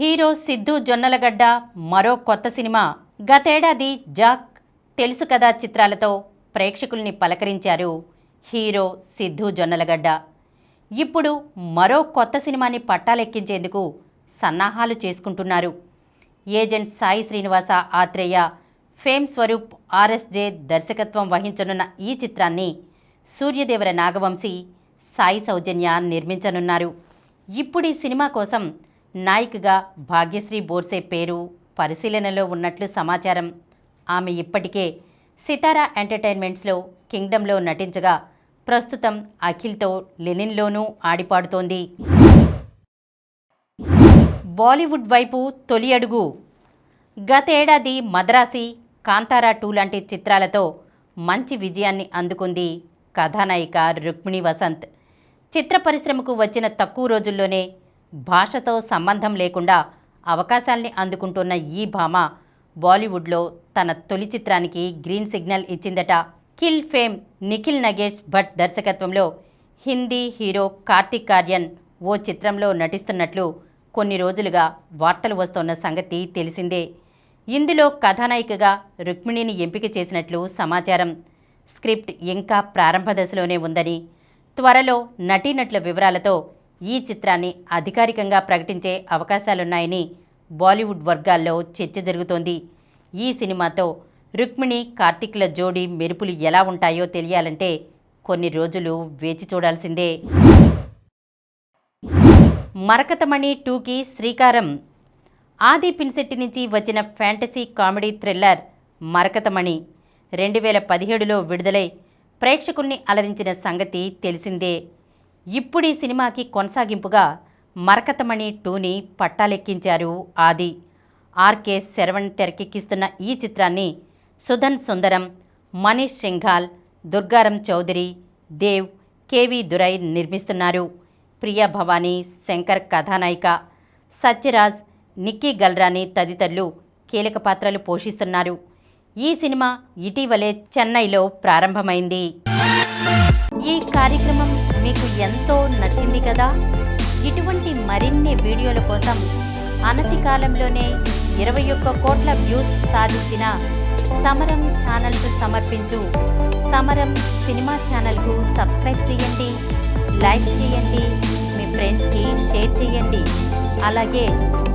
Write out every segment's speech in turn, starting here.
Hero Siddhu Jonnalagadda మరో కొత్త cinema. గతేడాది జాక్, తెలుసు కదా చిత్రాలతో ప్రేక్షకుల్ని పలకరించారు హీరో సిద్ధు జొన్నలగడ్డ. ఇప్పుడు మరో కొత్త సినిమాని పట్టాలెక్కించేందుకు సన్నాహాలు చేసుకుంటున్నారు. Agent Sai Srinivasa Athreya, fame Swaroop RSJ దర్శకత్వం వహించనున్న ఈ చిత్రాన్ని సూర్యదేవర నాగవంశీ, సాయి సౌజన్య నిర్మించనున్నారు. ఇప్పుడు ఈ సినిమా కోసం నాయికగా భాగ్యశ్రీ బోర్సే పేరు పరిశీలనలో ఉన్నట్లు సమాచారం. ఆమె ఇప్పటికే సితారా ఎంటర్టైన్మెంట్స్లో కింగ్డమ్లో నటించగా ప్రస్తుతం అఖిల్తో లెనిన్లోనూ ఆడిపాడుతోంది. బాలీవుడ్ వైపు తొలి అడుగు. గతేడాది మద్రాసి, కాంతారా 2 లాంటి చిత్రాలతో మంచి విజయాన్ని అందుకుంది కథానాయిక రుక్మిణి వసంత్. చిత్ర పరిశ్రమకు వచ్చిన తక్కువ రోజుల్లోనే భాషతో సంబంధం లేకుండా అవకాశాల్ని అందుకుంటున్న ఈ భామ బాలీవుడ్లో తన తొలి చిత్రానికి గ్రీన్ సిగ్నల్ ఇచ్చిందట. కిల్ ఫేమ్ నిఖిల్ నగేష్ భట్ దర్శకత్వంలో హిందీ హీరో కార్తిక్ ఆర్యన్ ఓ చిత్రంలో నటిస్తున్నట్లు కొన్ని రోజులుగా వార్తలు వస్తోన్న సంగతి తెలిసిందే. ఇందులో కథానాయికగా రుక్మిణిని ఎంపిక చేసినట్లు సమాచారం. స్క్రిప్ట్ ఇంకా ప్రారంభ దశలోనే ఉందని, త్వరలో నటీనటుల వివరాలతో ఈ చిత్రాన్ని అధికారికంగా ప్రకటించే అవకాశాలున్నాయని బాలీవుడ్ వర్గాల్లో చర్చ జరుగుతోంది. ఈ సినిమాతో రుక్మిణి, కార్తిక్ల జోడీ మెరుపులు ఎలా ఉంటాయో తెలియాలంటే కొన్ని రోజులు వేచి చూడాల్సిందే. మరకతమణి 2కి శ్రీకారం. ఆది పినిశెట్టి నుంచి వచ్చిన ఫ్యాంటసీ కామెడీ థ్రిల్లర్ మరకతమణి 2017లో విడుదలై ప్రేక్షకుల్ని అలరించిన సంగతి తెలిసిందే. ఇప్పుడు ఈ సినిమాకి కొనసాగింపుగా మరకతమణి 2ని పట్టాలెక్కించారు ఆది. ఆర్కే శరవణ్ తెరకెక్కిస్తున్న ఈ చిత్రాన్ని సుధన్ సుందరం, మనీష్ సింఘాల్, దుర్గారం చౌదరి, దేవ్, కేవి దురై నిర్మిస్తున్నారు. ప్రియా భవానీ, శంకర్ కథానాయిక, సత్యరాజ్, నిక్కీ గల్రాని తదితరులు కీలక పాత్రలు పోషిస్తున్నారు. ఈ సినిమా ఇటీవలే చెన్నైలో ప్రారంభమైంది. ఈ కార్యక్రమం మీకు ఎంతో నచ్చింది కదా. ఇటువంటి మరిన్ని వీడియోల కోసం అనతి కాలంలోనే 21 కోట్ల వ్యూస్ సాధించిన సమరం ఛానల్కు సమర్పించు సమరం సినిమా ఛానల్కు సబ్స్క్రైబ్ చేయండి, లైక్ చేయండి, మీ ఫ్రెండ్స్కి షేర్ చేయండి. అలాగే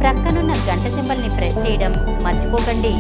ప్రక్కనున్న గంట సింబల్ని ప్రెస్ చేయడం మర్చిపోకండి.